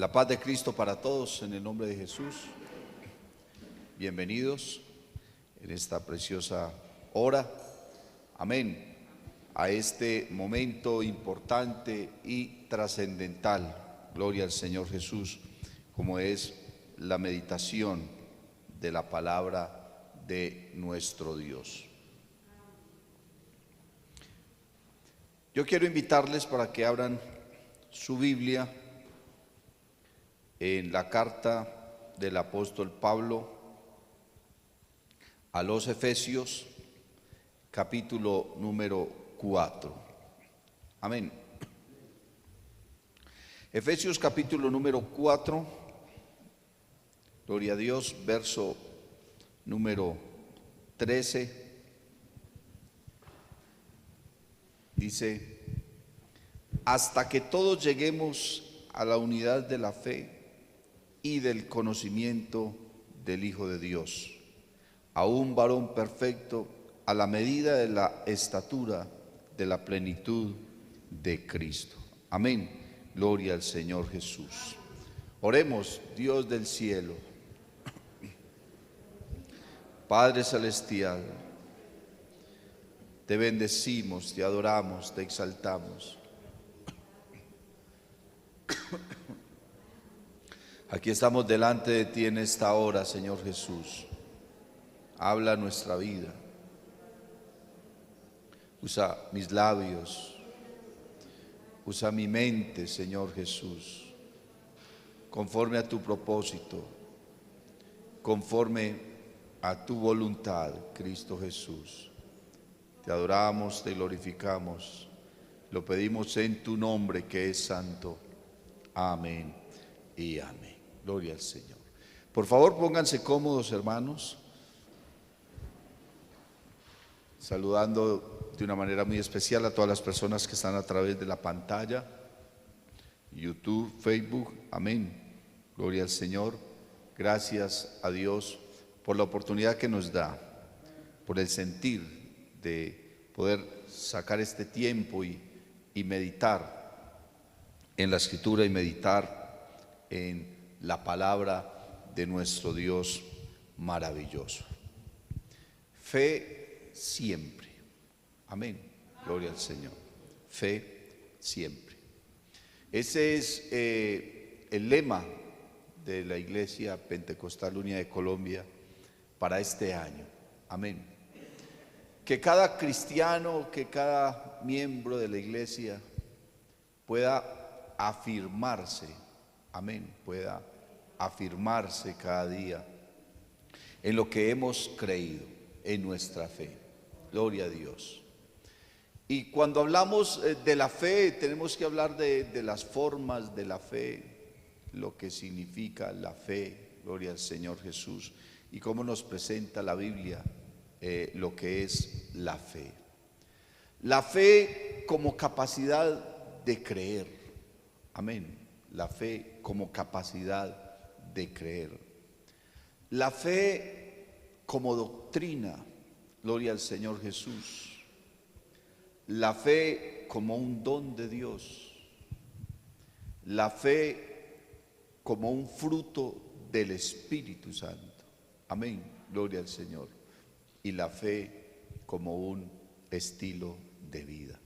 La paz de Cristo para todos en el nombre de Jesús. Bienvenidos en esta preciosa hora. Amén. A este momento importante y trascendental. Gloria al Señor Jesús, como es la meditación de la palabra de nuestro Dios. Yo quiero invitarles para que abran su Biblia en la carta del apóstol Pablo a los Efesios, capítulo número 4. Amén. Efesios capítulo número 4, gloria a Dios, verso número 13. Dice: hasta que todos lleguemos a la unidad de la fe y del conocimiento del Hijo de Dios, a un varón perfecto, a la medida de la estatura de la plenitud de Cristo. Amén. Gloria al Señor Jesús. Oremos. Dios del cielo, Padre celestial, te bendecimos, te adoramos, te exaltamos. Aquí estamos delante de ti en esta hora, Señor Jesús. Habla nuestra vida. Usa mis labios. Usa mi mente, Señor Jesús, conforme a tu propósito, conforme a tu voluntad, Cristo Jesús. Te adoramos, te glorificamos. Lo pedimos en tu nombre, que es santo. Amén y amén. Gloria al Señor. Por favor, pónganse cómodos, hermanos. Saludando de una manera muy especial a todas las personas que están a través de la pantalla, YouTube, Facebook. Amén. Gloria al Señor. Gracias a Dios por la oportunidad que nos da, por el sentir de poder sacar este tiempo y meditar en la Escritura y meditar en la palabra de nuestro Dios maravilloso. Fe siempre. Amén. Gloria al Señor. Fe siempre. Ese es el lema de la Iglesia Pentecostal Unida de Colombia para este año. Amén. Que cada cristiano, que cada miembro de la Iglesia pueda afirmarse, amén, pueda afirmarse cada día en lo que hemos creído, en nuestra fe. Gloria a Dios. Y cuando hablamos de la fe, tenemos que hablar de las formas de la fe, lo que significa la fe, gloria al Señor Jesús, y cómo nos presenta la Biblia lo que es la fe. La fe como capacidad de creer, amén. La fe como capacidad de creer. La fe como doctrina, gloria al Señor Jesús. La fe como un don de Dios. La fe como un fruto del Espíritu Santo. Amén, gloria al Señor. Y la fe como un estilo de vida.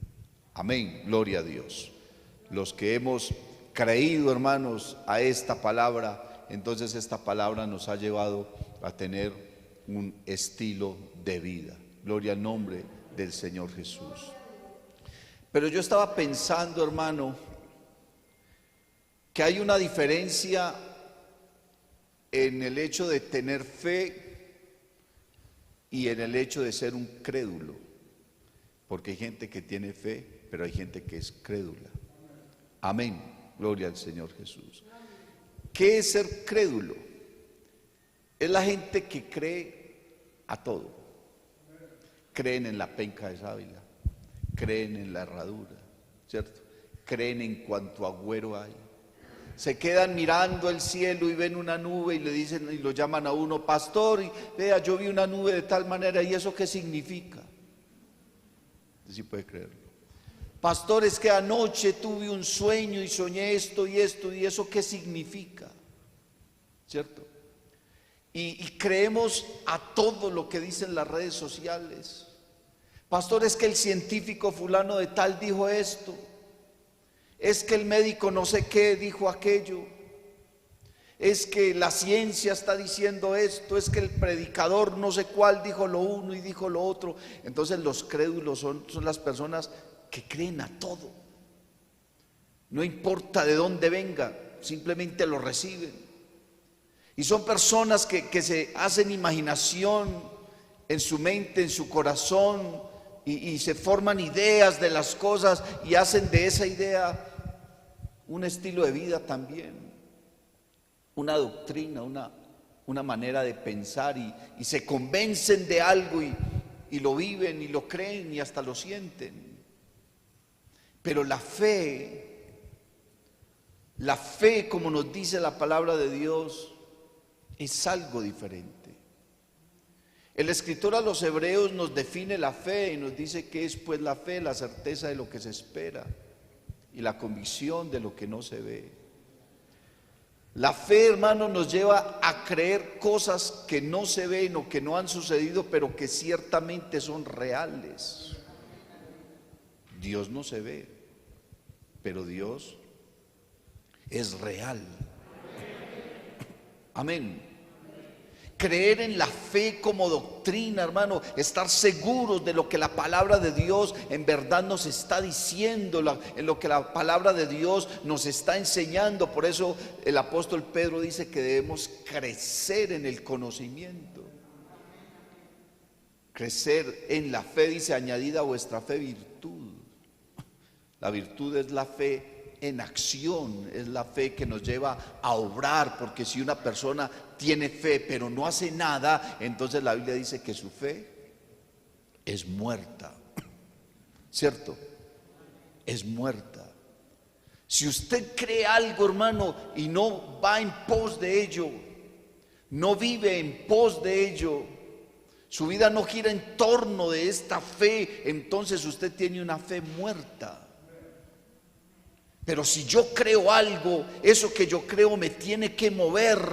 Amén, gloria a Dios. Los que hemos creído, hermanos, a esta palabra, entonces esta palabra nos ha llevado a tener un estilo de vida. Gloria al nombre del Señor Jesús. Pero yo estaba pensando, hermano, que hay una diferencia en el hecho de tener fe y en el hecho de ser un crédulo. Porque hay gente que tiene fe, pero hay gente que es crédula. Amén. Gloria al Señor Jesús. ¿Qué es ser crédulo? Es la gente que cree a todo. Creen en la penca de sábila, creen en la herradura, ¿cierto? Creen en cuanto agüero hay. Se quedan mirando el cielo y ven una nube y le dicen y lo llaman a uno, pastor, y vea, yo vi una nube de tal manera, ¿y eso qué significa? Sí puede creerlo. Pastor, es que anoche tuve un sueño y soñé esto y esto y eso, ¿qué significa? ¿Cierto? Y creemos a todo lo que dicen las redes sociales. Pastor, es que el científico fulano de tal dijo esto. Es que el médico no sé qué dijo aquello. Es que la ciencia está diciendo esto. Es que el predicador no sé cuál dijo lo uno y dijo lo otro. Entonces los crédulos son las personas que creen a todo. No importa de dónde venga, simplemente lo reciben. Y son personas que se hacen imaginación en su mente, en su corazón, y se forman ideas de las cosas y hacen de esa idea un estilo de vida también, una doctrina, una manera de pensar, y se convencen de algo y lo viven y lo creen y hasta lo sienten. Pero la fe, como nos dice la palabra de Dios, es algo diferente. El escritor a los hebreos nos define la fe y nos dice que es pues la fe, la certeza de lo que se espera y la convicción de lo que no se ve. La fe, hermano, nos lleva a creer cosas que no se ven o que no han sucedido, pero que ciertamente son reales. Dios no se ve, pero Dios es real. Amén. Creer en la fe como doctrina, hermano, estar seguros de lo que la palabra de Dios en verdad nos está diciendo, en lo que la palabra de Dios nos está enseñando. Por eso el apóstol Pedro dice que debemos crecer en el conocimiento. Crecer en la fe, dice, añadida a vuestra fe virtud. La virtud es la fe en acción, es la fe que nos lleva a obrar, porque si una persona tiene fe pero no hace nada, entonces la Biblia dice que su fe es muerta, ¿cierto? Es muerta. Si usted cree algo, hermano, y no va en pos de ello, no vive en pos de ello, su vida no gira en torno de esta fe, entonces usted tiene una fe muerta. Pero si yo creo algo, eso que yo creo me tiene que mover.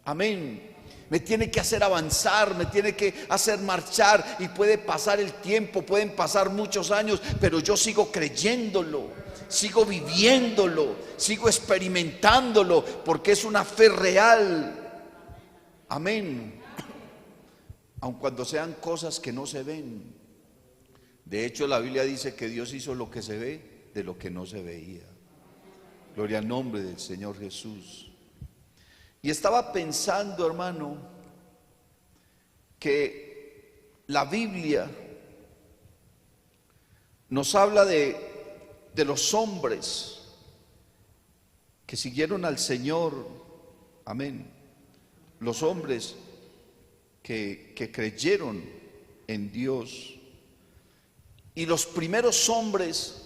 Amén. Me tiene que hacer avanzar, me tiene que hacer marchar. Y puede pasar el tiempo, pueden pasar muchos años, pero yo sigo creyéndolo, sigo viviéndolo, sigo experimentándolo, porque es una fe real. Amén. Aun cuando sean cosas que no se ven. De hecho, la Biblia dice que Dios hizo lo que se ve de lo que no se veía. Gloria al nombre del Señor Jesús. Y estaba pensando, hermano, que la Biblia nos habla de los hombres que siguieron al Señor. Amén. Los hombres que creyeron en Dios. Y los primeros hombres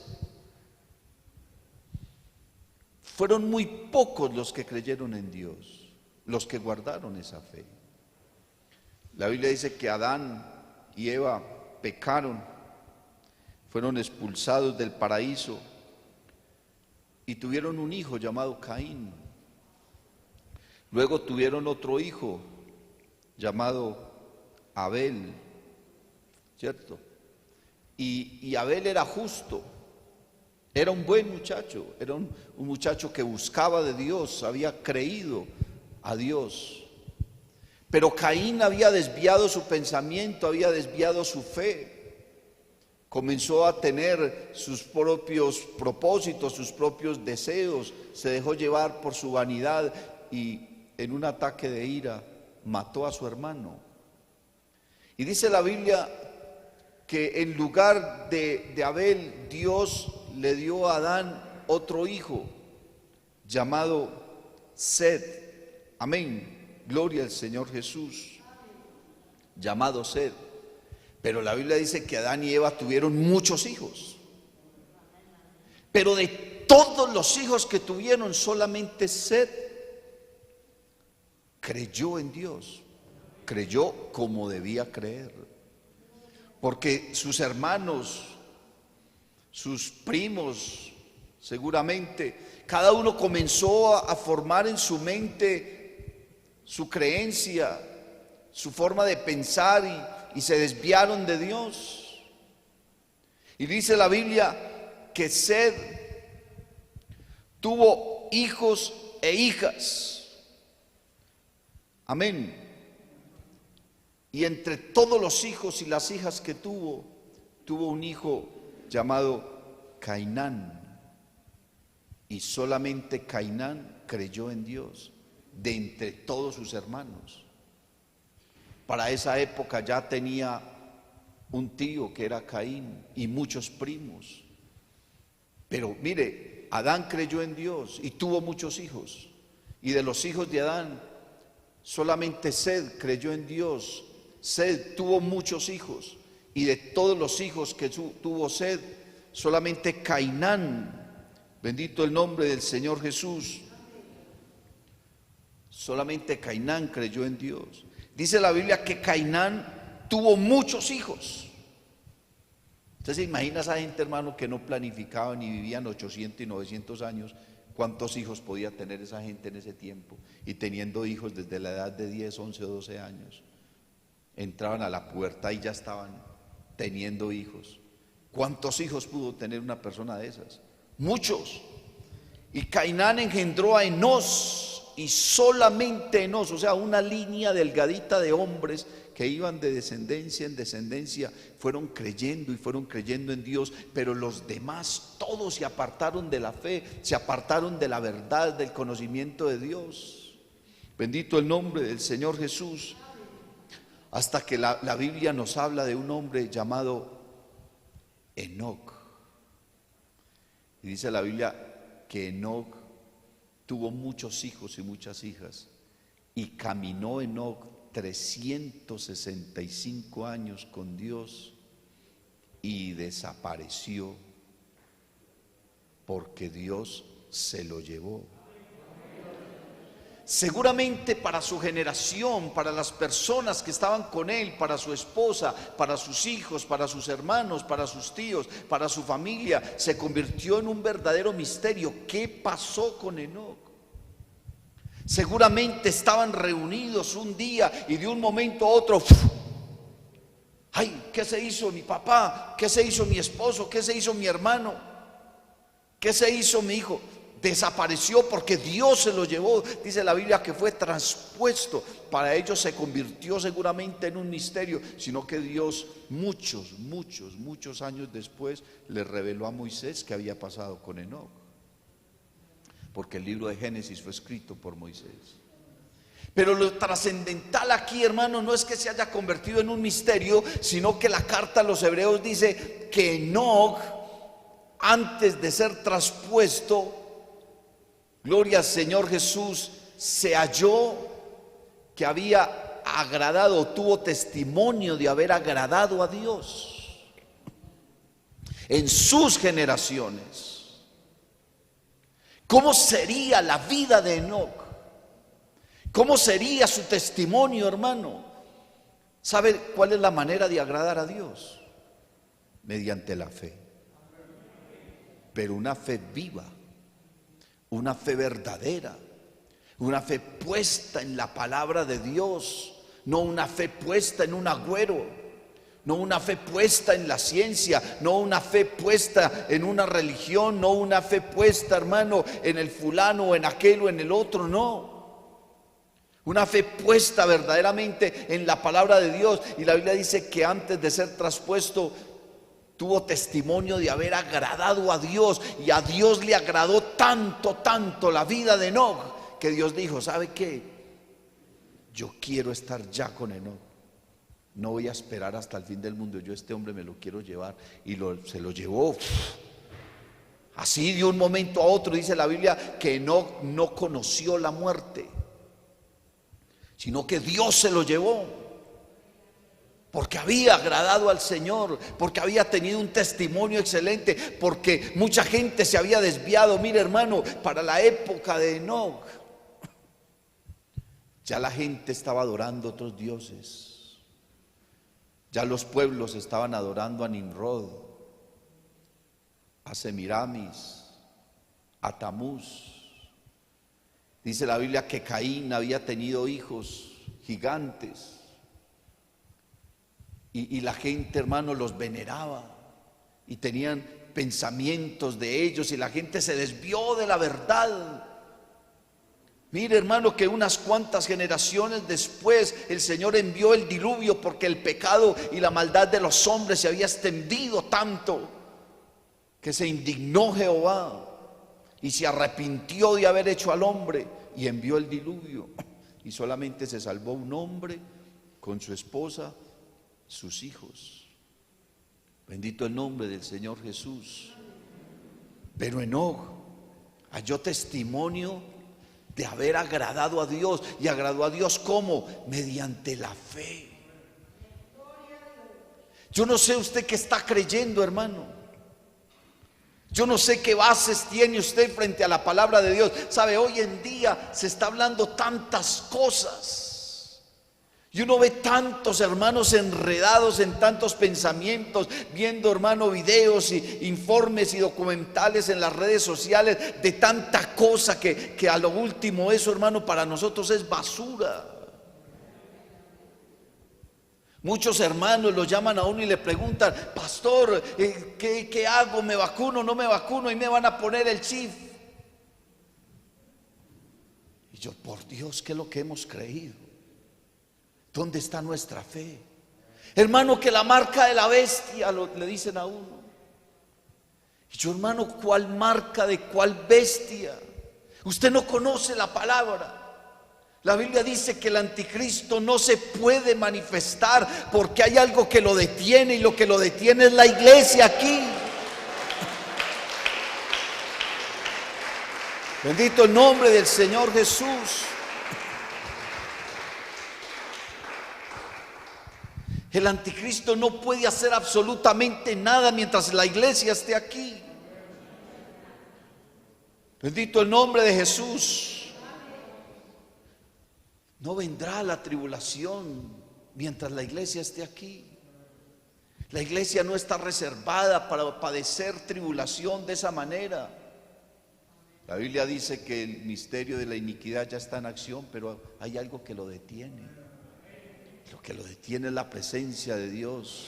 fueron muy pocos los que creyeron en Dios, los que guardaron esa fe. La Biblia dice que Adán y Eva pecaron, fueron expulsados del paraíso y tuvieron un hijo llamado Caín. Luego tuvieron otro hijo llamado Abel, ¿cierto? Y Abel era justo. Era un buen muchacho, era un muchacho que buscaba de Dios, había creído a Dios. Pero Caín había desviado su pensamiento, había desviado su fe. Comenzó a tener sus propios propósitos, sus propios deseos, se dejó llevar por su vanidad y en un ataque de ira mató a su hermano. Y dice la Biblia que en lugar de Abel, Dios le dio a Adán otro hijo llamado Set. Amén. Gloria al Señor Jesús. Llamado Set. Pero la Biblia dice que Adán y Eva tuvieron muchos hijos. Pero de todos los hijos que tuvieron, solamente Set creyó en Dios. Creyó como debía creer. Porque sus hermanos sus primos, seguramente. Cada uno comenzó a formar en su mente su creencia, su forma de pensar y se desviaron de Dios. Y dice la Biblia que Sed tuvo hijos e hijas. Amén. Y entre todos los hijos y las hijas que tuvo un hijo llamado Cainán. Y solamente Cainán creyó en Dios de entre todos sus hermanos. Para esa época ya tenía un tío que era Caín y muchos primos. Pero mire, Adán creyó en Dios y tuvo muchos hijos. Y de los hijos de Adán, solamente Sed creyó en Dios. Sed tuvo muchos hijos. Y de todos los hijos que tuvo Sed, solamente Cainán, bendito el nombre del Señor Jesús, solamente Cainán creyó en Dios. Dice la Biblia que Cainán tuvo muchos hijos. Usted se imagina a esa gente, hermano, que no planificaban y vivían 800 y 900 años. ¿Cuántos hijos podía tener esa gente en ese tiempo? Y teniendo hijos desde la edad de 10, 11 o 12 años. Entraban a la pubertad y ya estaban teniendo hijos. ¿Cuántos hijos pudo tener una persona de esas? Muchos. Y Cainán engendró a Enós, y solamente Enós, o sea, una línea delgadita de hombres que iban de descendencia en descendencia, fueron creyendo en Dios, pero los demás todos se apartaron de la fe, se apartaron de la verdad, del conocimiento de Dios. Bendito el nombre del Señor Jesús. Hasta que la Biblia nos habla de un hombre llamado Enoc. Y dice la Biblia que Enoc tuvo muchos hijos y muchas hijas. Y caminó Enoc 365 años con Dios y desapareció porque Dios se lo llevó. Seguramente para su generación, para las personas que estaban con él, para su esposa, para sus hijos, para sus hermanos, para sus tíos, para su familia, se convirtió en un verdadero misterio. ¿Qué pasó con Enoc? Seguramente estaban reunidos un día y de un momento a otro, ay, ¿qué se hizo mi papá? ¿Qué se hizo mi esposo? ¿Qué se hizo mi hermano? ¿Qué se hizo mi hijo? Desapareció porque Dios se lo llevó. Dice la Biblia que fue traspuesto. Para ellos se convirtió seguramente en un misterio, sino que Dios muchos años después le reveló a Moisés qué había pasado con Enoc, porque el libro de Génesis fue escrito por Moisés. Pero lo trascendental aquí, hermano, no es que se haya convertido en un misterio, sino que la carta a los hebreos dice que Enoc, antes de ser traspuesto, gloria al Señor Jesús, se halló que había agradado, tuvo testimonio de haber agradado a Dios en sus generaciones. ¿Cómo sería la vida de Enoc? ¿Cómo sería su testimonio, hermano? ¿Sabe cuál es la manera de agradar a Dios? Mediante la fe. Pero una fe viva, una fe verdadera, una fe puesta en la palabra de Dios, no una fe puesta en un agüero, no una fe puesta en la ciencia, no una fe puesta en una religión, no una fe puesta, hermano, en el fulano o en aquel o en el otro, no. Una fe puesta verdaderamente en la palabra de Dios. Y la Biblia dice que antes de ser traspuesto tuvo testimonio de haber agradado a Dios, y a Dios le agradó tanto la vida de Enoc, que Dios dijo, ¿sabe qué? Yo quiero estar ya con Enoc. No voy a esperar hasta el fin del mundo. Yo este hombre me lo quiero llevar. Y se lo llevó. Así de un momento a otro. Dice la Biblia que Enoc no conoció la muerte, sino que Dios se lo llevó, porque había agradado al Señor, porque había tenido un testimonio excelente, porque mucha gente se había desviado. Mire, hermano, para la época de Enoc ya la gente estaba adorando a otros dioses. Ya los pueblos estaban adorando a Nimrod. a Semiramis, a Tamuz. Dice la Biblia que Caín había tenido hijos gigantes y la gente, hermano, los veneraba y tenían pensamientos de ellos y la gente se desvió de la verdad. Mire, hermano, que unas cuantas generaciones después el Señor envió el diluvio porque el pecado y la maldad de los hombres se había extendido tanto que se indignó Jehová y se arrepintió de haber hecho al hombre y envió el diluvio. Y solamente se salvó un hombre con su esposa, sus hijos. Bendito el nombre del Señor Jesús. Pero Enoc halló testimonio de haber agradado a Dios. ¿Y agradó a Dios cómo? Mediante la fe. Yo no sé usted qué está creyendo, hermano. Yo no sé qué bases tiene usted frente a la palabra de Dios. Sabe, hoy en día se está hablando tantas cosas y uno ve tantos hermanos enredados en tantos pensamientos, viendo, hermano, videos y informes y documentales en las redes sociales de tanta cosa que a lo último eso, hermano, para nosotros es basura. Muchos hermanos lo llaman a uno y le preguntan: pastor, ¿qué hago? ¿Me vacuno? ¿No me vacuno? Y me van a poner el chip. Y yo, por Dios, ¿qué es lo que hemos creído? ¿Dónde está nuestra fe? Hermano, que la marca de la bestia, le dicen a uno. Y yo, hermano, ¿cuál marca de cuál bestia? Usted no conoce la palabra. La Biblia dice que el anticristo no se puede manifestar porque hay algo que lo detiene, y lo que lo detiene es la iglesia aquí. Bendito el nombre del Señor Jesús. El anticristo no puede hacer absolutamente nada mientras la iglesia esté aquí. Bendito el nombre de Jesús. No vendrá la tribulación mientras la iglesia esté aquí. La iglesia no está reservada para padecer tribulación de esa manera. La Biblia dice que el misterio de la iniquidad ya está en acción, pero hay algo que lo detiene. Lo que lo detiene es la presencia de Dios.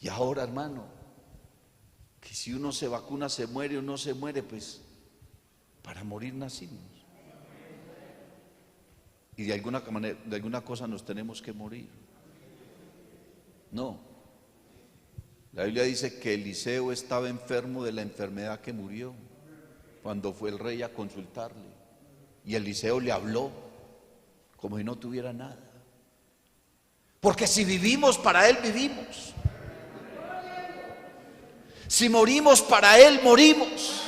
Y ahora, hermano, que si uno se vacuna se muere o no se muere, pues para morir nacimos. Y de alguna manera, de alguna cosa nos tenemos que morir. No. La Biblia dice que Eliseo estaba enfermo de la enfermedad que murió cuando fue el rey a consultarle. Y Eliseo le habló como si no tuviera nada. Porque si vivimos, para Él vivimos. Si morimos, para Él morimos.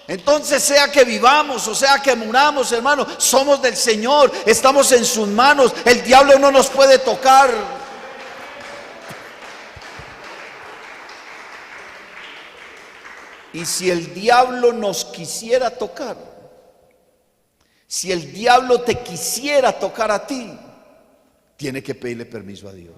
Entonces, sea que vivamos o sea que muramos, hermano, somos del Señor, estamos en sus manos. El diablo no nos puede tocar. Y si el diablo nos quisiera tocar, si el diablo te quisiera tocar a ti, tiene que pedirle permiso a Dios.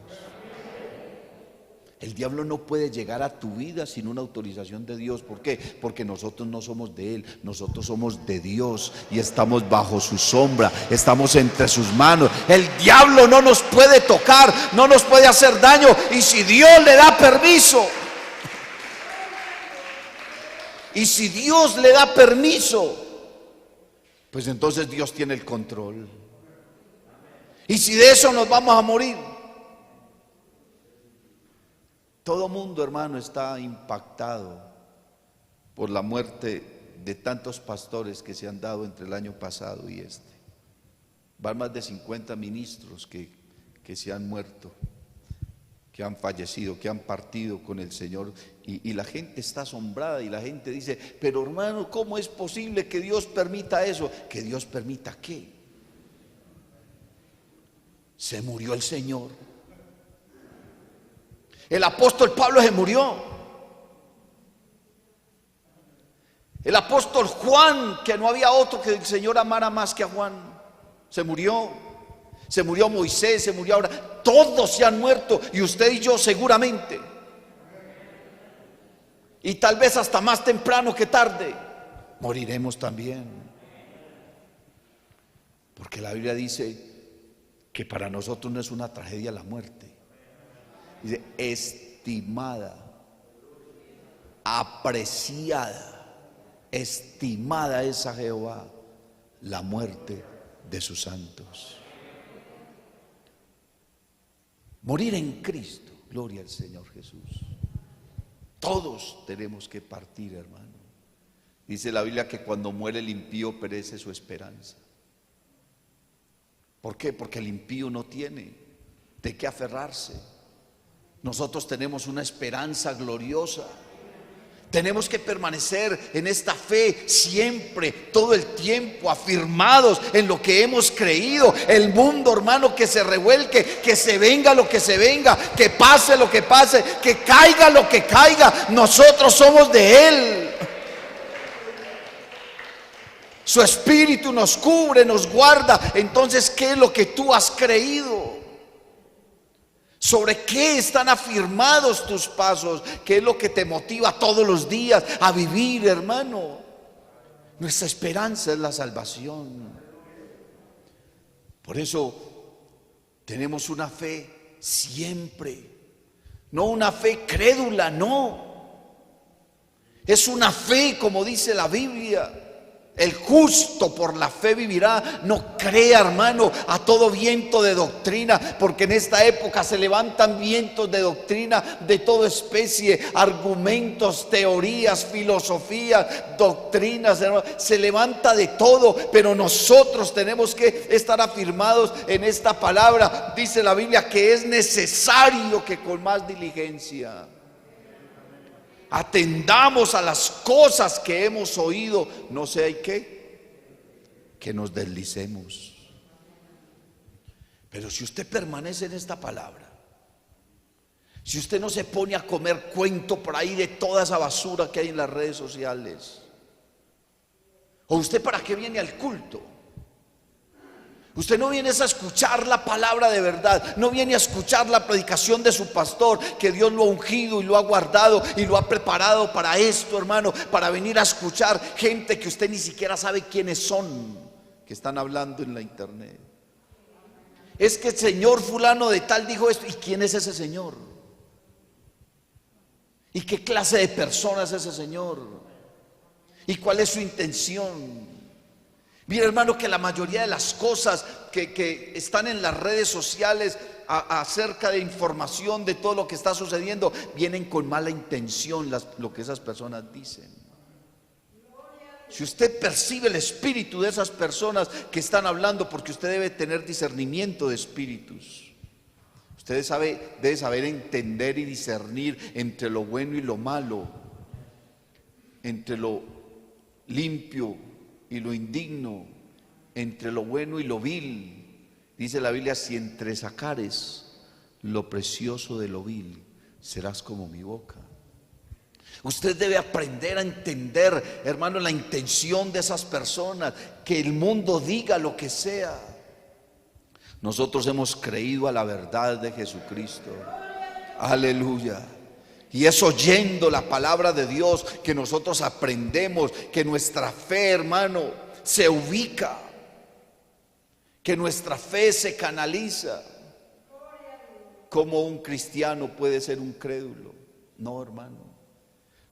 El diablo no puede llegar a tu vida sin una autorización de Dios. ¿Por qué? Porque nosotros no somos de Él, nosotros somos de Dios y estamos bajo su sombra, estamos entre sus manos. El diablo no nos puede tocar, no nos puede hacer daño, y si Dios le da permiso, pues entonces Dios tiene el control. Y si de eso nos vamos a morir. Todo mundo, hermano, está impactado por la muerte de tantos pastores que se han dado entre el año pasado y este. Van más de 50 ministros que se han muerto, que han fallecido, que han partido con el Señor, y la gente está asombrada y la gente dice: pero hermano, ¿cómo es posible que Dios permita eso? ¿Que Dios permita qué? Se murió el Señor. El apóstol Pablo se murió. El apóstol Juan, que no había otro que el Señor amara más que a Juan, se murió. Se murió Moisés, se murió ahora. Todos se han muerto, y usted y yo seguramente y tal vez hasta más temprano que tarde moriremos también. Porque la Biblia dice que para nosotros no es una tragedia la muerte. Dice estimada, apreciada, estimada es a Jehová la muerte de sus santos. Morir en Cristo, gloria al Señor Jesús. Todos tenemos que partir, hermano. Dice la Biblia que cuando muere el impío perece su esperanza. ¿Por qué? Porque el impío no tiene de qué aferrarse. Nosotros tenemos una esperanza gloriosa. Tenemos que permanecer en esta fe siempre, todo el tiempo, afirmados en lo que hemos creído. El mundo, hermano, que se revuelque, que se venga lo que se venga, que pase lo que pase, que caiga lo que caiga, nosotros somos de Él. Su Espíritu nos cubre, nos guarda. Entonces, ¿qué es lo que tú has creído? ¿Sobre qué están afirmados tus pasos? ¿Qué es lo que te motiva todos los días a vivir, hermano? Nuestra esperanza es la salvación. Por eso tenemos una fe siempre. No una fe crédula, no. Es una fe, como dice la Biblia. El justo por la fe vivirá. No crea, hermano, a todo viento de doctrina, porque en esta época se levantan vientos de doctrina de toda especie, argumentos, teorías, filosofías, doctrinas, hermano. Se levanta de todo, pero nosotros tenemos que estar afirmados en esta palabra. Dice la Biblia que es necesario que con más diligencia atendamos a las cosas que hemos oído, no sea que nos deslicemos. Pero si usted permanece en esta palabra, si usted no se pone a comer cuento por ahí de toda esa basura que hay en las redes sociales, ¿o usted para qué viene al culto? Usted no viene a escuchar la palabra de verdad, no viene a escuchar la predicación de su pastor, que Dios lo ha ungido y lo ha guardado y lo ha preparado para esto, hermano, para venir a escuchar gente que usted ni siquiera sabe quiénes son, que están hablando en la internet. Es que el señor fulano de tal dijo esto. ¿Y quién es ese señor? ¿Y qué clase de persona es ese señor? ¿Y cuál es su intención? Mira, hermano, que la mayoría de las cosas que están en las redes sociales acerca de información de todo lo que está sucediendo, vienen con mala intención lo que esas personas dicen. Si usted percibe el espíritu de esas personas que están hablando, porque usted debe tener discernimiento de espíritus. Usted debe saber entender y discernir entre lo bueno y lo malo, entre lo limpio y lo indigno, entre lo bueno y lo vil. Dice la Biblia: si entresacares lo precioso de lo vil, serás como mi boca. Usted debe aprender a entender, hermano, la intención de esas personas, que el mundo diga lo que sea. Nosotros hemos creído a la verdad de Jesucristo. Aleluya. Y es oyendo la palabra de Dios que nosotros aprendemos, que nuestra fe, hermano, se ubica, que nuestra fe se canaliza. ¿Cómo un cristiano puede ser un crédulo? No, hermano.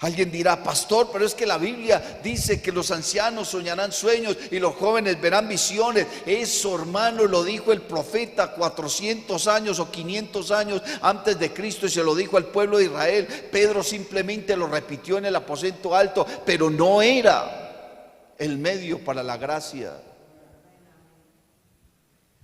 Alguien dirá: pastor, pero es que la Biblia dice que los ancianos soñarán sueños y los jóvenes verán visiones. Eso, hermano, lo dijo el profeta 400 años o 500 años antes de Cristo, y se lo dijo al pueblo de Israel. Pedro simplemente lo repitió en el aposento alto, pero no era el medio para la gracia.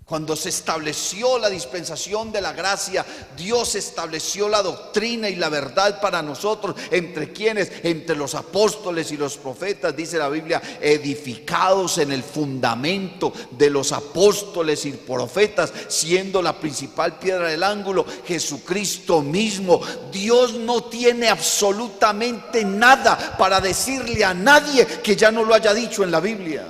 Cuando se estableció la dispensación de la gracia, Dios estableció la doctrina y la verdad para nosotros. ¿Entre quiénes? Entre los apóstoles y los profetas, dice la Biblia, edificados en el fundamento de los apóstoles y profetas, siendo la principal piedra del ángulo Jesucristo mismo. Dios no tiene absolutamente nada para decirle a nadie que ya no lo haya dicho en la Biblia.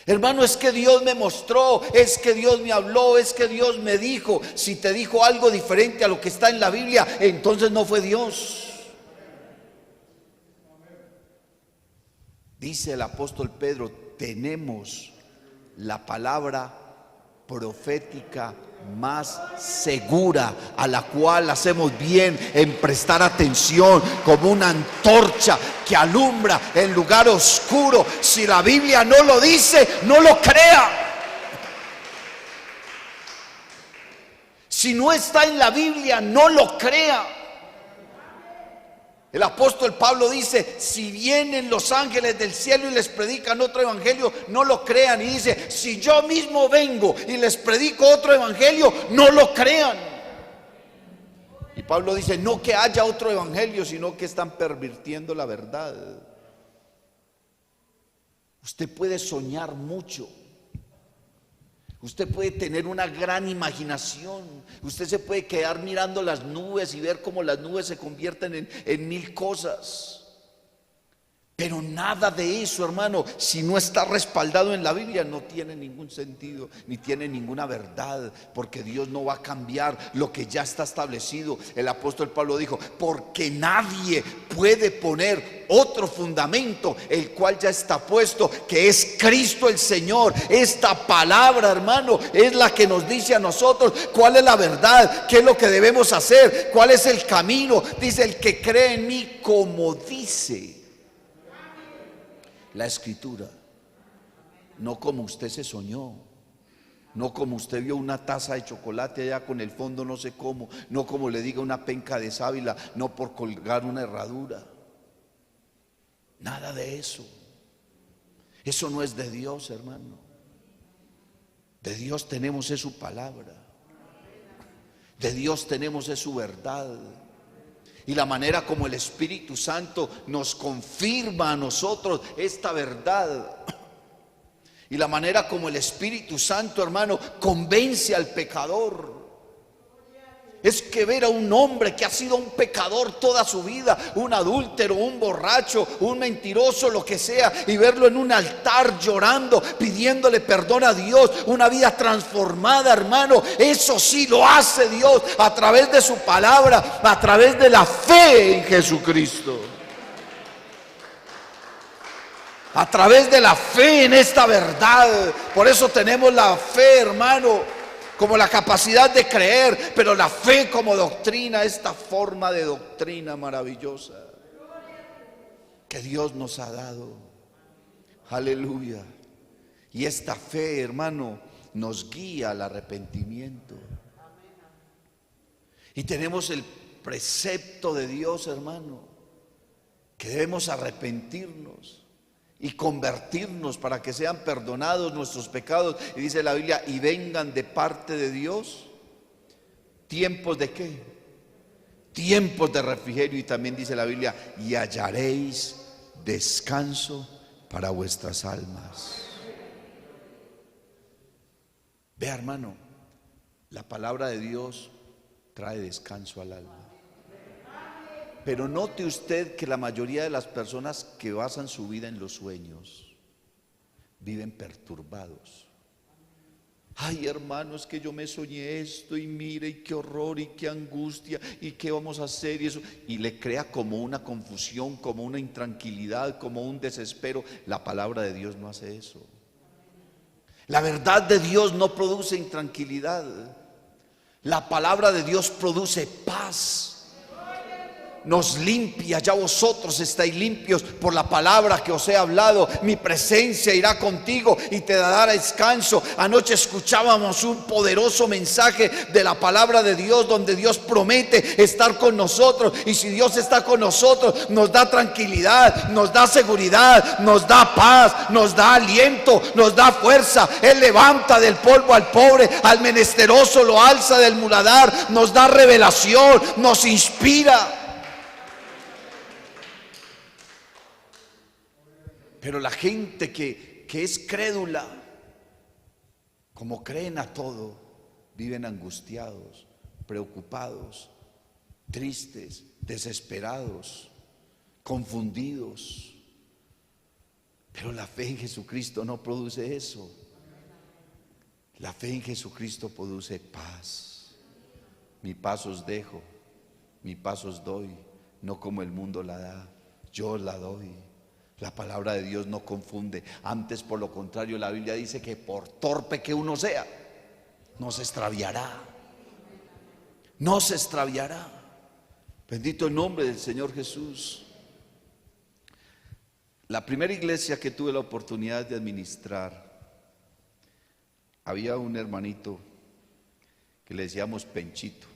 Hermano, es que Dios me mostró, es que Dios me habló, es que Dios me dijo. Si te dijo algo diferente a lo que está en la Biblia, entonces no fue Dios. Dice el apóstol Pedro, tenemos la palabra profética más segura, a la cual hacemos bien en prestar atención, como una antorcha que alumbra en lugar oscuro. Si la Biblia no lo dice, no lo crea. Si no está en la Biblia, no lo crea. El apóstol Pablo dice, si vienen los ángeles del cielo y les predican otro evangelio, no lo crean. Y dice, si yo mismo vengo y les predico otro evangelio, no lo crean. Y Pablo dice, no que haya otro evangelio, sino que están pervirtiendo la verdad. Usted puede soñar mucho. Usted puede tener una gran imaginación. Usted se puede quedar mirando las nubes y ver cómo las nubes se convierten en mil cosas. Pero nada de eso, hermano, si no está respaldado en la Biblia, no tiene ningún sentido, ni tiene ninguna verdad, porque Dios no va a cambiar lo que ya está establecido. El apóstol Pablo dijo, porque nadie puede poner otro fundamento, el cual ya está puesto, que es Cristo el Señor. Esta palabra, hermano, es la que nos dice a nosotros cuál es la verdad, qué es lo que debemos hacer, cuál es el camino. Dice, el que cree en mí, como dice la Escritura, no como usted se soñó, no como usted vio una taza de chocolate allá con el fondo no sé cómo, no como le diga una penca de sábila, no por colgar una herradura. Nada de eso. Eso no es de Dios, hermano. De Dios tenemos es su palabra. De Dios tenemos es su verdad. Y la manera como el Espíritu Santo nos confirma a nosotros esta verdad. Y la manera como el Espíritu Santo, hermano, convence al pecador. Es que ver a un hombre que ha sido un pecador toda su vida, un adúltero, un borracho, un mentiroso, lo que sea, y verlo en un altar llorando, pidiéndole perdón a Dios, una vida transformada, hermano. Eso sí lo hace Dios a través de su palabra, a través de la fe en Jesucristo, a través de la fe en esta verdad. Por eso tenemos la fe, hermano, como la capacidad de creer, pero la fe como doctrina, esta forma de doctrina maravillosa que Dios nos ha dado. Aleluya. Y esta fe, hermano, nos guía al arrepentimiento. Y tenemos el precepto de Dios, hermano, que debemos arrepentirnos y convertirnos para que sean perdonados nuestros pecados. Y dice la Biblia, y vengan de parte de Dios tiempos de ¿qué? Tiempos de refrigerio. Y también dice la Biblia, y hallaréis descanso para vuestras almas. Vea, hermano, la palabra de Dios trae descanso al alma. Pero note usted que la mayoría de las personas que basan su vida en los sueños viven perturbados. Ay, hermano, es que yo me soñé esto y mire, y qué horror, y qué angustia, y qué vamos a hacer, y eso, y le crea como una confusión, como una intranquilidad, como un desespero. La palabra de Dios no hace eso. La verdad de Dios no produce intranquilidad. La palabra de Dios produce paz. Nos limpia, ya vosotros estáis limpios por la palabra que os he hablado. Mi presencia irá contigo y te dará descanso. Anoche escuchábamos un poderoso mensaje de la palabra de Dios, donde Dios promete estar con nosotros. Y si Dios está con nosotros, nos da tranquilidad, nos da seguridad, nos da paz, nos da aliento, nos da fuerza. Él levanta del polvo al pobre, al menesteroso lo alza del muladar, nos da revelación, nos inspira. Pero la gente que es crédula, como creen a todo, viven angustiados, preocupados, tristes, desesperados, confundidos. Pero la fe en Jesucristo no produce eso. La fe en Jesucristo produce paz. Mi paz os dejo, mi paz os doy, no como el mundo la da, yo la doy. La palabra de Dios no confunde. Antes, por lo contrario, la Biblia dice que por torpe que uno sea, no se extraviará. No se extraviará. Bendito el nombre del Señor Jesús. La primera iglesia que tuve la oportunidad de administrar, había un hermanito que le decíamos Penchito.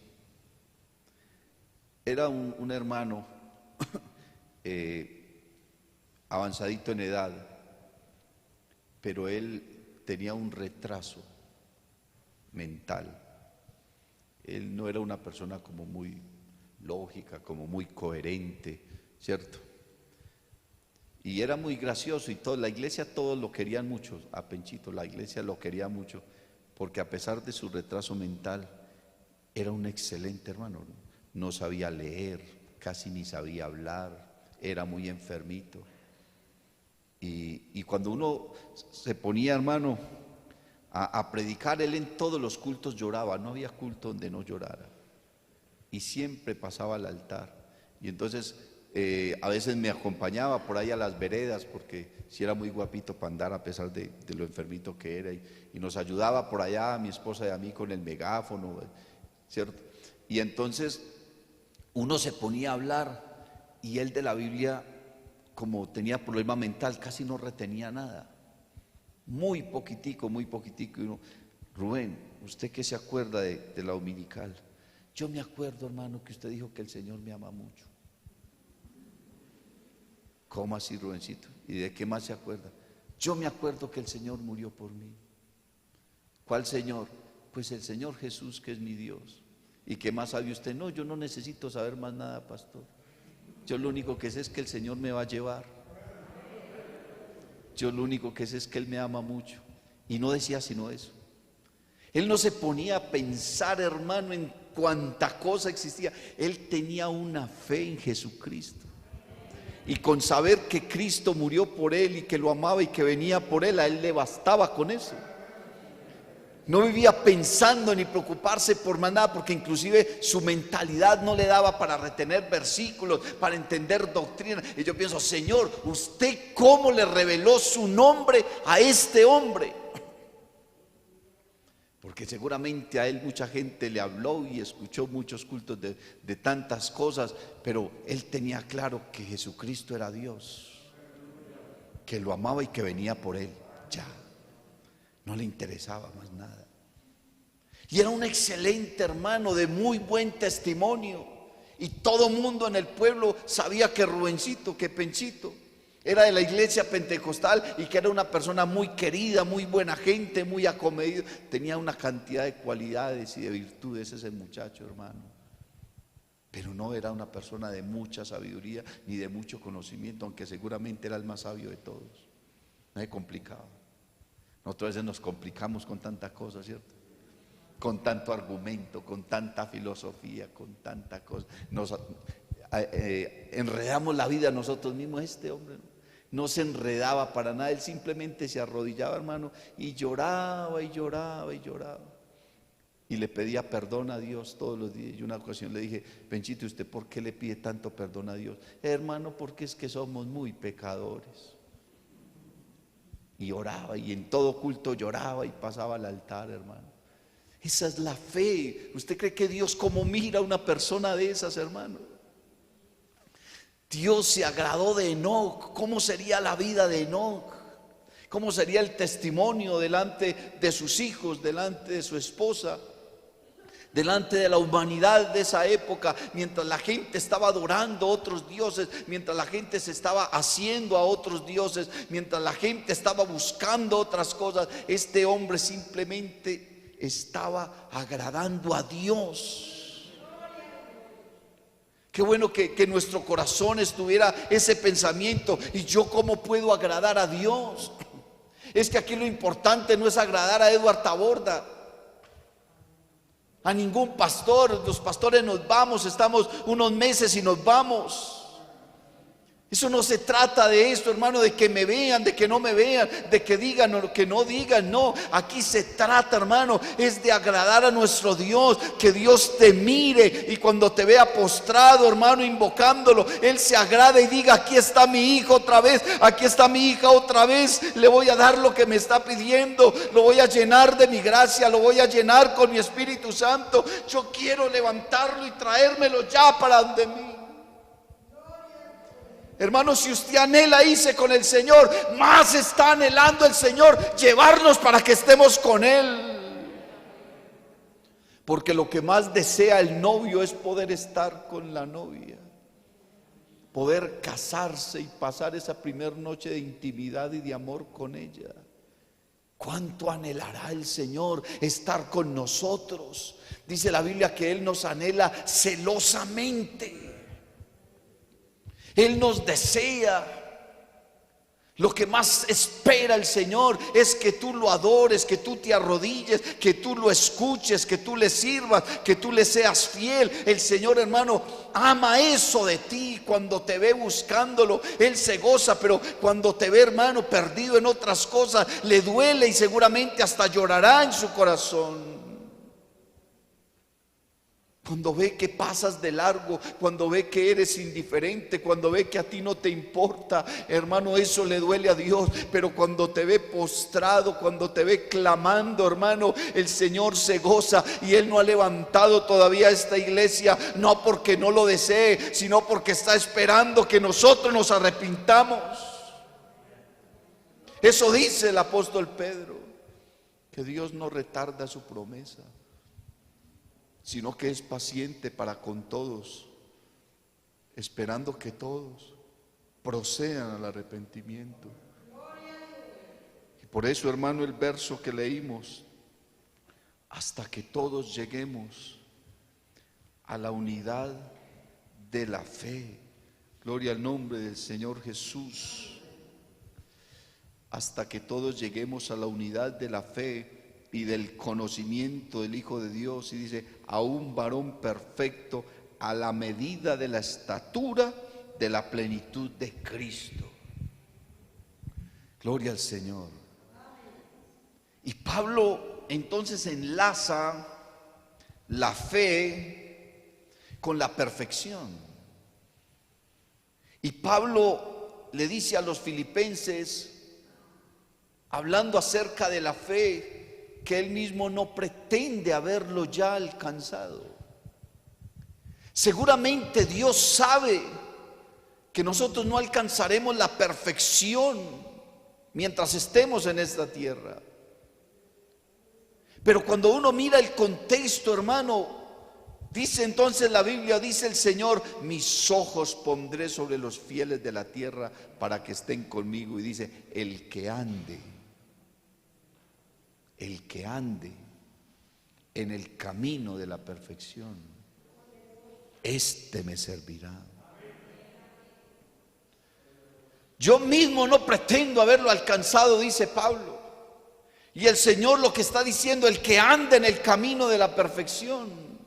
Era un hermano avanzadito en edad, pero él tenía un retraso mental. Él no era una persona como muy lógica, como muy coherente, ¿cierto? Y era muy gracioso y todo, la iglesia todos lo querían mucho, a Penchito, la iglesia lo quería mucho, porque a pesar de su retraso mental, era un excelente hermano. No sabía leer, casi ni sabía hablar, era muy enfermito. Y cuando uno se ponía, hermano, a predicar, él en todos los cultos lloraba, no había culto donde no llorara. Y siempre pasaba al altar. Y entonces a veces me acompañaba por ahí a las veredas, porque sí era muy guapito para andar a pesar de lo enfermito que era. Y nos ayudaba por allá a mi esposa y a mí con el megáfono, ¿cierto? Y entonces uno se ponía a hablar y él de la Biblia, como tenía problema mental, casi no retenía nada. Muy poquitico. Y uno, Rubén, ¿usted qué se acuerda de la dominical? Yo me acuerdo, hermano, que usted dijo que el Señor me ama mucho. ¿Cómo así, Rubencito? ¿Y de qué más se acuerda? Yo me acuerdo que el Señor murió por mí. ¿Cuál Señor? Pues el Señor Jesús, que es mi Dios. ¿Y qué más sabe usted? No, yo no necesito saber más nada, pastor. Yo lo único que sé es que el Señor me va a llevar. Yo lo único que sé es que Él me ama mucho. Y no decía sino eso. Él no se ponía a pensar, hermano, en cuánta cosa existía. Él tenía una fe en Jesucristo. Y con saber que Cristo murió por él y que lo amaba y que venía por él, a él le bastaba con eso. No vivía pensando ni preocuparse por más nada, porque inclusive su mentalidad no le daba para retener versículos, para entender doctrina. Y yo pienso, Señor, ¿usted cómo le reveló su nombre a este hombre? Porque seguramente a él mucha gente le habló y escuchó muchos cultos de tantas cosas, pero él tenía claro que Jesucristo era Dios, que lo amaba y que venía por él. Ya, no le interesaba más nada. Y era un excelente hermano de muy buen testimonio. Y todo mundo en el pueblo sabía que Rubencito, que Penchito, era de la iglesia pentecostal y que era una persona muy querida, muy buena gente, muy acomedida. Tenía una cantidad de cualidades y de virtudes ese muchacho, hermano. Pero no era una persona de mucha sabiduría ni de mucho conocimiento, aunque seguramente era el más sabio de todos. No se complicaba. Nosotros a veces nos complicamos con tanta cosa, ¿cierto? Con tanto argumento, con tanta filosofía, con tanta cosa. Nos enredamos la vida nosotros mismos. Este hombre no se enredaba para nada, él simplemente se arrodillaba, hermano, y lloraba y lloraba y lloraba. Y le pedía perdón a Dios todos los días. Y una ocasión le dije, Penchito, ¿usted por qué le pide tanto perdón a Dios? Hermano, porque es que somos muy pecadores. Y oraba, y en todo culto lloraba y pasaba al altar, hermano. Esa es la fe. ¿Usted cree que Dios cómo mira a una persona de esas, hermano? Dios se agradó de Enoc. ¿Cómo sería la vida de Enoc? ¿Cómo sería el testimonio delante de sus hijos, delante de su esposa, delante de la humanidad de esa época, mientras la gente estaba adorando a otros dioses, mientras la gente se estaba haciendo a otros dioses, mientras la gente estaba buscando otras cosas? Este hombre simplemente estaba agradando a Dios. Qué bueno que nuestro corazón estuviera ese pensamiento. ¿Y yo cómo puedo agradar a Dios? Es que aquí lo importante no es agradar a Edward Taborda, a ningún pastor. Los pastores nos vamos, estamos unos meses y nos vamos. Eso no se trata de esto, hermano, de que me vean, de que no me vean, de que digan o que no digan. No, aquí se trata, hermano, es de agradar a nuestro Dios, que Dios te mire y cuando te vea postrado, hermano, invocándolo, Él se agrada y diga: aquí está mi hijo otra vez, aquí está mi hija otra vez. Le voy a dar lo que me está pidiendo, lo voy a llenar de mi gracia, lo voy a llenar con mi Espíritu Santo. Yo quiero levantarlo y traérmelo ya para donde mí. Hermano, si usted anhela irse con el Señor, más está anhelando el Señor llevarnos para que estemos con Él. Porque lo que más desea el novio es poder estar con la novia, poder casarse y pasar esa primera noche de intimidad y de amor con ella. ¿Cuánto anhelará el Señor estar con nosotros? Dice la Biblia que Él nos anhela celosamente. Él nos desea. Lo que más espera el Señor es que tú lo adores, que tú te arrodilles, que tú lo escuches, que tú le sirvas, que tú le seas fiel. El Señor, hermano, ama eso de ti. Cuando te ve buscándolo, Él se goza, pero cuando te ve, hermano, perdido en otras cosas, le duele y seguramente hasta llorará en su corazón. Cuando ve que pasas de largo, cuando ve que eres indiferente, cuando ve que a ti no te importa, hermano, eso le duele a Dios. Pero cuando te ve postrado, cuando te ve clamando, hermano, el Señor se goza. Y Él no ha levantado todavía esta iglesia, no porque no lo desee, sino porque está esperando que nosotros nos arrepintamos. Eso dice el apóstol Pedro, que Dios no retarda su promesa, sino que es paciente para con todos, esperando que todos procedan al arrepentimiento. Y por eso, hermano, el verso que leímos: hasta que todos lleguemos a la unidad de la fe. Gloria al nombre del Señor Jesús. Hasta que todos lleguemos a la unidad de la fe y del conocimiento del Hijo de Dios. Y dice: a un varón perfecto, a la medida de la estatura de la plenitud de Cristo. Gloria al Señor. Y Pablo entonces enlaza la fe con la perfección. Y Pablo le dice a los filipenses, hablando acerca de la fe, que él mismo no pretende haberlo ya alcanzado. Seguramente Dios sabe que nosotros no alcanzaremos la perfección mientras estemos en esta tierra. Pero cuando uno mira el contexto, hermano, dice entonces la Biblia, dice el Señor: mis ojos pondré sobre los fieles de la tierra para que estén conmigo. Y dice: el que ande en el camino de la perfección, este me servirá. Yo mismo no pretendo haberlo alcanzado, dice Pablo. Y el Señor lo que está diciendo: el que anda en el camino de la perfección.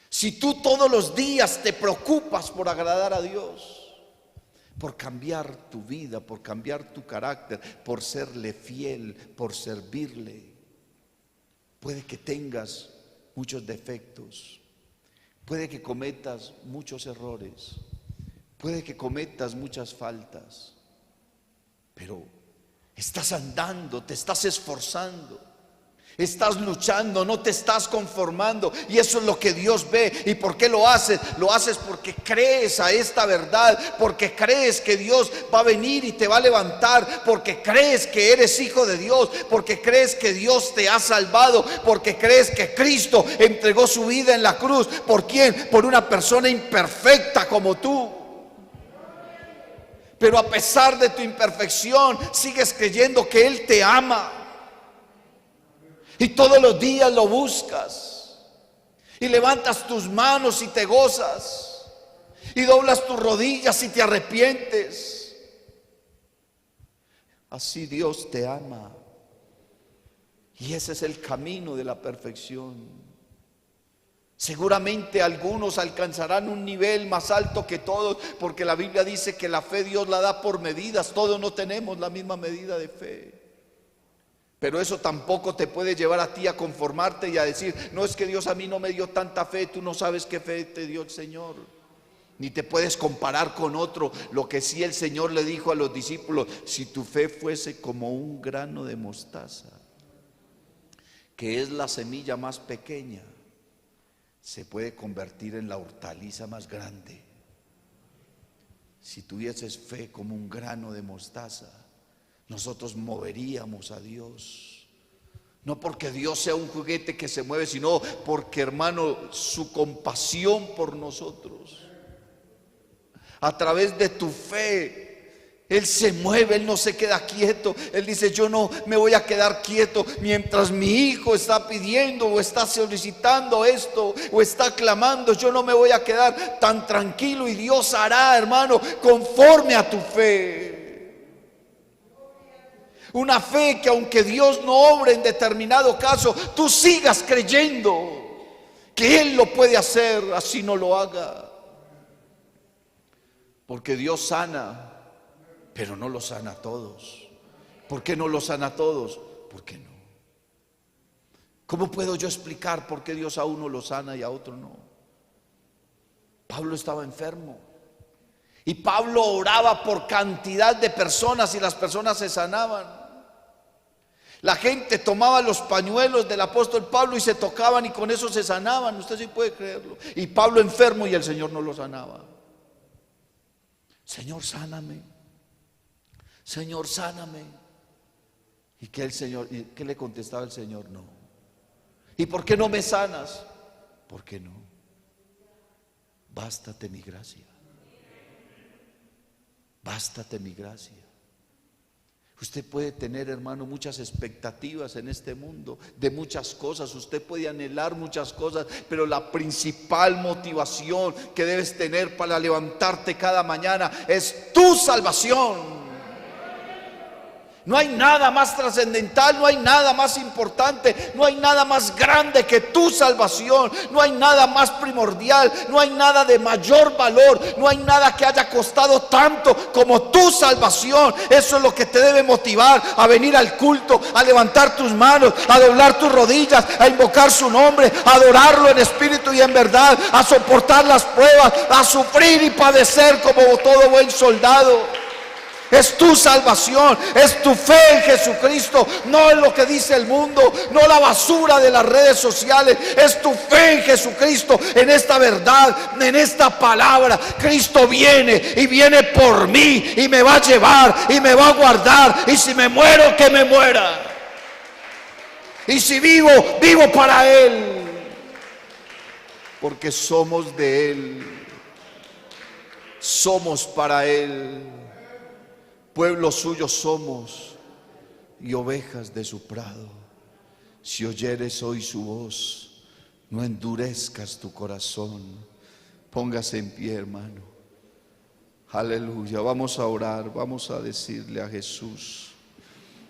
Si tú todos los días te preocupas por agradar a Dios, por cambiar tu vida, por cambiar tu carácter, por serle fiel, por servirle, puede que tengas muchos defectos, puede que cometas muchos errores, puede que cometas muchas faltas, pero estás andando, te estás esforzando, estás luchando, no te estás conformando. Y eso es lo que Dios ve. ¿Y por qué lo haces? Lo haces porque crees a esta verdad, porque crees que Dios va a venir y te va a levantar, porque crees que eres hijo de Dios, porque crees que Dios te ha salvado, porque crees que Cristo entregó su vida en la cruz. ¿Por quién? Por una persona imperfecta como tú. Pero a pesar de tu imperfección, sigues creyendo que Él te ama. Y todos los días lo buscas. Y levantas tus manos y te gozas. Y doblas tus rodillas y te arrepientes. Así Dios te ama. Y ese es el camino de la perfección. Seguramente algunos alcanzarán un nivel más alto que todos, porque la Biblia dice que la fe Dios la da por medidas. Todos no tenemos la misma medida de fe. Pero eso tampoco te puede llevar a ti a conformarte y a decir: no, es que Dios a mí no me dio tanta fe, tú no sabes qué fe te dio el Señor. Ni te puedes comparar con otro. Lo que sí el Señor le dijo a los discípulos: si tu fe fuese como un grano de mostaza, que es la semilla más pequeña, se puede convertir en la hortaliza más grande. Si tuvieses fe como un grano de mostaza, nosotros moveríamos a Dios. No porque Dios sea un juguete que se mueve, sino porque, hermano, su compasión por nosotros, a través de tu fe, Él se mueve, Él no se queda quieto. Él dice: yo no me voy a quedar quieto mientras mi hijo está pidiendo o está solicitando esto o está clamando. Yo no me voy a quedar tan tranquilo, y Dios hará, hermano, conforme a tu fe. Una fe que, aunque Dios no obre en determinado caso, tú sigas creyendo que Él lo puede hacer, así no lo haga. Porque Dios sana, pero no los sana a todos. ¿Por qué no los sana a todos? ¿Por qué no? ¿Cómo puedo yo explicar por qué Dios a uno lo sana y a otro no? Pablo estaba enfermo, y Pablo oraba por cantidad de personas y las personas se sanaban. La gente tomaba los pañuelos del apóstol Pablo y se tocaban, y con eso se sanaban. Usted sí puede creerlo. Y Pablo enfermo y el Señor no lo sanaba. Señor, sáname. Señor, sáname. ¿Y qué le contestaba el Señor? No. ¿Y por qué no me sanas? ¿Por qué no? Bástate mi gracia. Bástate mi gracia. Usted puede tener, hermano, muchas expectativas en este mundo de muchas cosas. Usted puede anhelar muchas cosas, pero la principal motivación que debes tener para levantarte cada mañana es tu salvación. No hay nada más trascendental, no hay nada más importante, no hay nada más grande que tu salvación. No hay nada más primordial, no hay nada de mayor valor, no hay nada que haya costado tanto como tu salvación. Eso es lo que te debe motivar a venir al culto, a levantar tus manos, a doblar tus rodillas, a invocar su nombre, a adorarlo en espíritu y en verdad, a soportar las pruebas, a sufrir y padecer como todo buen soldado. Es tu salvación, es tu fe en Jesucristo, no es lo que dice el mundo, no la basura de las redes sociales. Es tu fe en Jesucristo, en esta verdad, en esta palabra. Cristo viene y viene por mí, y me va a llevar y me va a guardar. Y si me muero, que me muera. Y si vivo, vivo para Él, porque somos de Él, somos para Él. Pueblo suyo somos y ovejas de su prado. Si oyeres hoy su voz, no endurezcas tu corazón. Póngase en pie, hermano. Aleluya. Vamos a orar, vamos a decirle a Jesús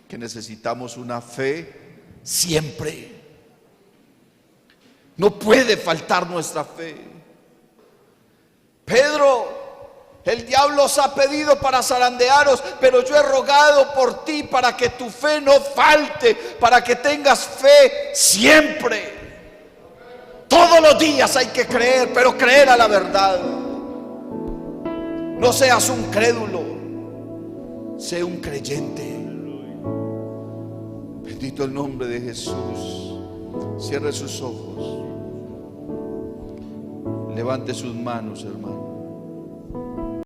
que necesitamos una fe siempre. No puede faltar nuestra fe. Pedro: el diablo os ha pedido para zarandearos, pero yo he rogado por ti para que tu fe no falte, para que tengas fe siempre. Todos los días hay que creer, pero creer a la verdad. No seas un crédulo, sé un creyente. Bendito el nombre de Jesús. Cierre sus ojos, levante sus manos, hermano.